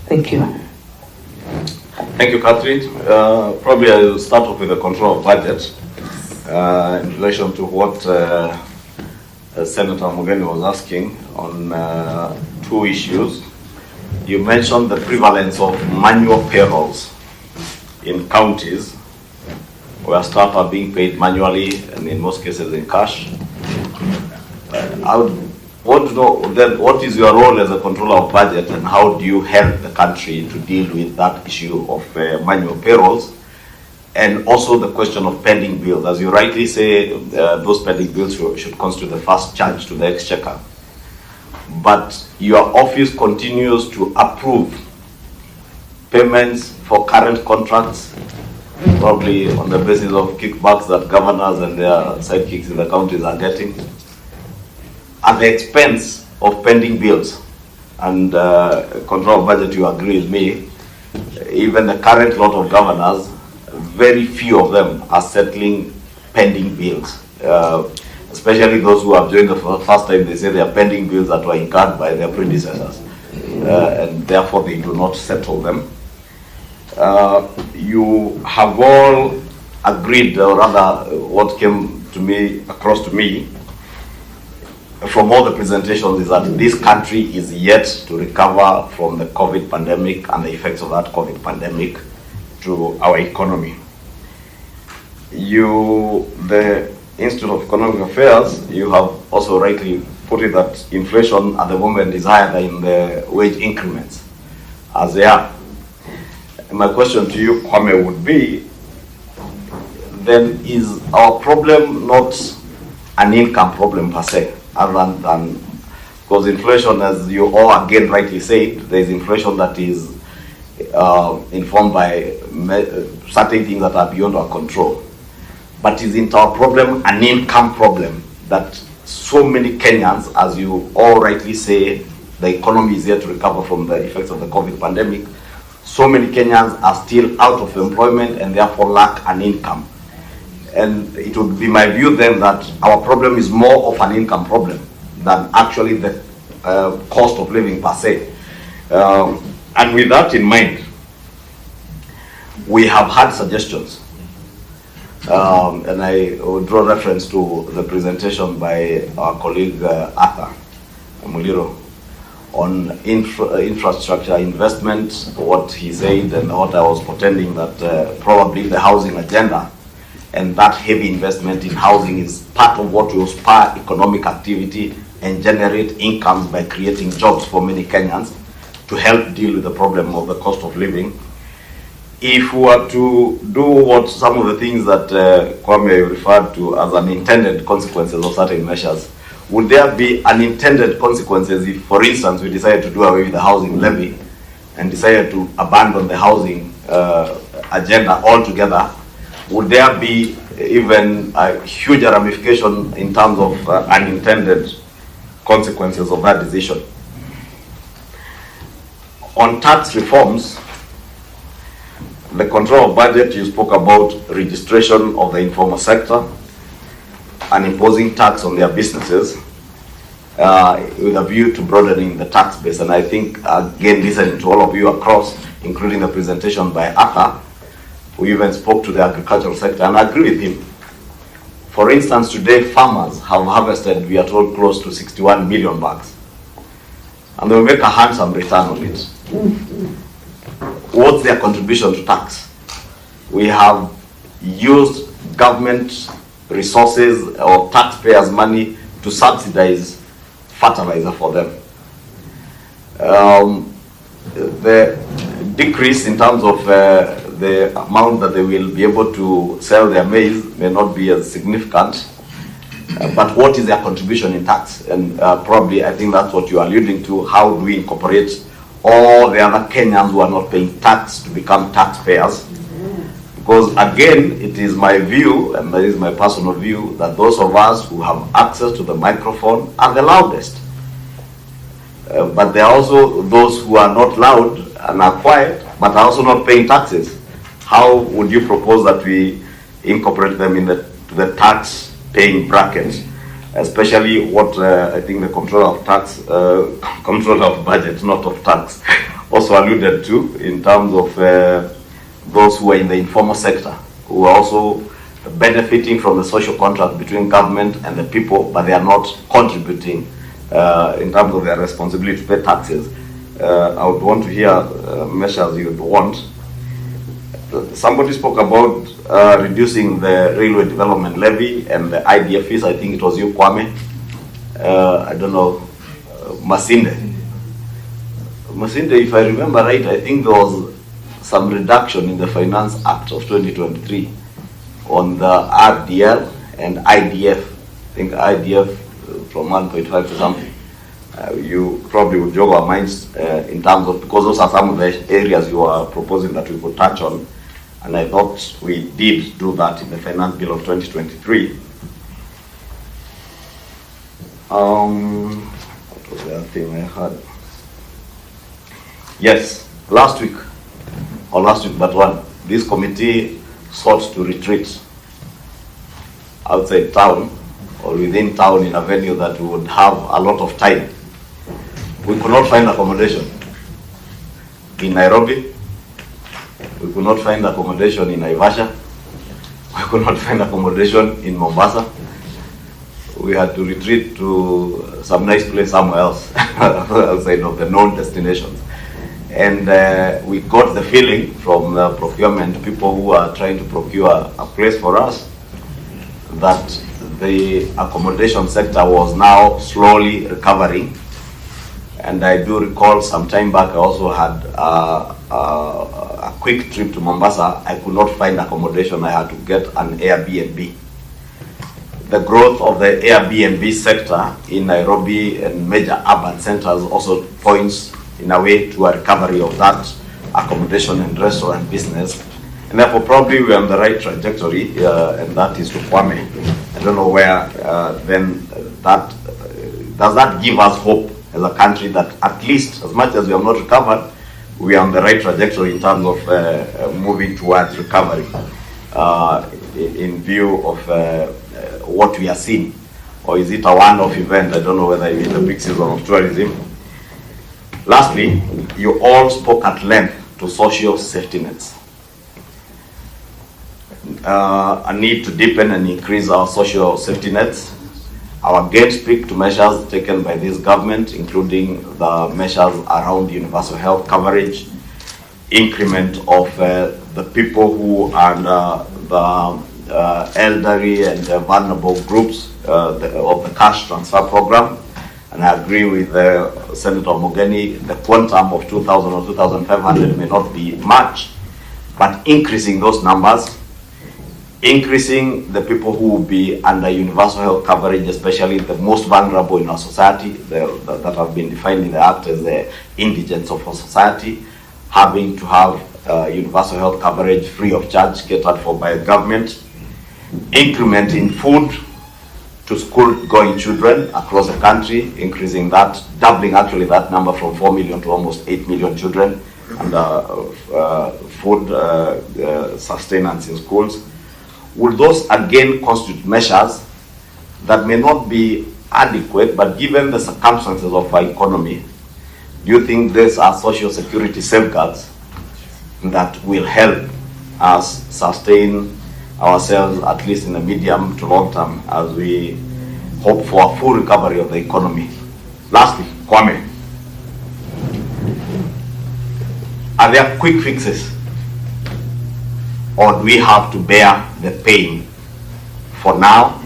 Thank you. Thank you, Catherine. Probably I'll start off with the control of budget in relation to what Senator Mugeni was asking on two issues. You mentioned the prevalence of manual payrolls in counties where staff are being paid manually and in most cases in cash. I would want to know then what is your role as a controller of budget and how do you help the country to deal with that issue of manual payrolls, and also the question of pending bills. As you rightly say, those pending bills should constitute the first charge to the exchequer. But your office continues to approve payments for current contracts, probably on the basis of kickbacks that governors and their sidekicks in the counties are getting, at the expense of pending bills. And control of budget, you agree with me, even the current lot of governors, very few of them are settling pending bills. Especially those who have joined the first time, they say they are pending bills that were incurred by their predecessors, and therefore they do not settle them. You have all agreed, or rather what came to me, across to me, from all the presentations, is that this country is yet to recover from the COVID pandemic and the effects of that COVID pandemic to our economy. The Institute of Economic Affairs, you have also rightly put it that inflation at the moment is higher than the wage increments as they are. And my question to you, Kwame, would be, then is our problem not an income problem per se, other than, because inflation, as you all again rightly said, there is inflation that is informed by certain things that are beyond our control. But isn't our problem an income problem that so many Kenyans, as you all rightly say, the economy is yet to recover from the effects of the COVID pandemic, so many Kenyans are still out of employment and therefore lack an income. And it would be my view then that our problem is more of an income problem than actually the cost of living per se. And with that in mind, we have had suggestions. And I will draw reference to the presentation by our colleague Arthur Muliro on infrastructure investment, what he said and what I was pretending that probably the housing agenda and that heavy investment in housing is part of what will spur economic activity and generate incomes by creating jobs for many Kenyans to help deal with the problem of the cost of living. If we were to do what some of the things that Kwame referred to as unintended consequences of certain measures, would there be unintended consequences if, for instance, we decided to do away with the housing levy and decided to abandon the housing agenda altogether? Would there be even a huge ramification in terms of unintended consequences of that decision? On tax reforms, the control of budget, you spoke about registration of the informal sector and imposing tax on their businesses with a view to broadening the tax base. And I think, again, listening to all of you across, including the presentation by Aka, who even spoke to the agricultural sector, and I agree with him. For instance, today farmers have harvested, we are told, close to 61 million bags. And they will make a handsome return on it. What's their contribution to tax? We have used government resources or taxpayers' money to subsidize fertilizer for them. The decrease in terms of the amount that they will be able to sell their maize may not be as significant, but what is their contribution in tax? And probably I think that's what you are alluding to. How do we incorporate all the other Kenyans who are not paying tax to become taxpayers? Because again, it is my view, and that is my personal view, that those of us who have access to the microphone are the loudest. But there are also those who are not loud and are quiet, but are also not paying taxes. How would you propose that we incorporate them in the tax paying bracket? Especially what I think the controller of tax, controller of budget, not of tax, also alluded to in terms of those who are in the informal sector, who are also benefiting from the social contract between government and the people, but they are not contributing in terms of their responsibility to pay taxes. I would want to hear measures you would want. Somebody spoke about reducing the railway development levy and the IDF fees. I think it was you, Kwame. I don't know, Masinde. Masinde, if I remember right, I think there was some reduction in the Finance Act of 2023 on the RDL and IDF. I think IDF from 1.5 to something. You probably would jog our minds in terms of, because those are some of the areas you are proposing that we could touch on. And I thought we did do that in the Finance Bill of 2023. What was the other thing I had? Yes, last week, but one, this committee sought to retreat outside town or within town in a venue that would have a lot of time. We could not find accommodation in Nairobi. We could not find accommodation in Naivasha. We could not find accommodation in Mombasa. We had to retreat to some nice place somewhere else outside of the known destinations. And we got the feeling from the procurement people who are trying to procure a place for us that the accommodation sector was now slowly recovering. And I do recall some time back I also had a quick trip to Mombasa. I could not find accommodation. I had to get an Airbnb. The growth of the Airbnb sector in Nairobi and major urban centers also points in a way to a recovery of that accommodation and restaurant business. And therefore probably we're on the right trajectory, and that is to Kwame. I don't know where then that, does that give us hope as a country that at least as much as we have not recovered, we are on the right trajectory in terms of moving towards recovery in view of what we are seeing? Or is it a one-off event? I don't know whether it's a big season of tourism. Lastly, you all spoke at length to social safety nets. A need to deepen and increase our social safety nets. Our guests speak to measures taken by this government, including the measures around universal health coverage, increment of the people who are the elderly and vulnerable groups of the cash transfer program. And I agree with Senator Mogeni, the quantum of 2,000 or 2,500 may not be much, but increasing those numbers, increasing the people who will be under universal health coverage, especially the most vulnerable in our society, that have been defined in the Act as the indigents of our society, having to have universal health coverage free of charge catered for by the government, incrementing food to school-going children across the country, increasing that, doubling actually that number from 4 million to almost 8 million children under food sustenance in schools. Will those again constitute measures that may not be adequate, but given the circumstances of our economy, do you think these are social security safeguards that will help us sustain ourselves, at least in the medium to long term, as we hope for a full recovery of the economy? Lastly, Kwame, are there quick fixes, or do we have to bear the pain for now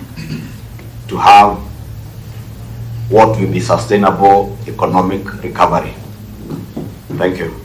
to have what will be sustainable economic recovery? Thank you.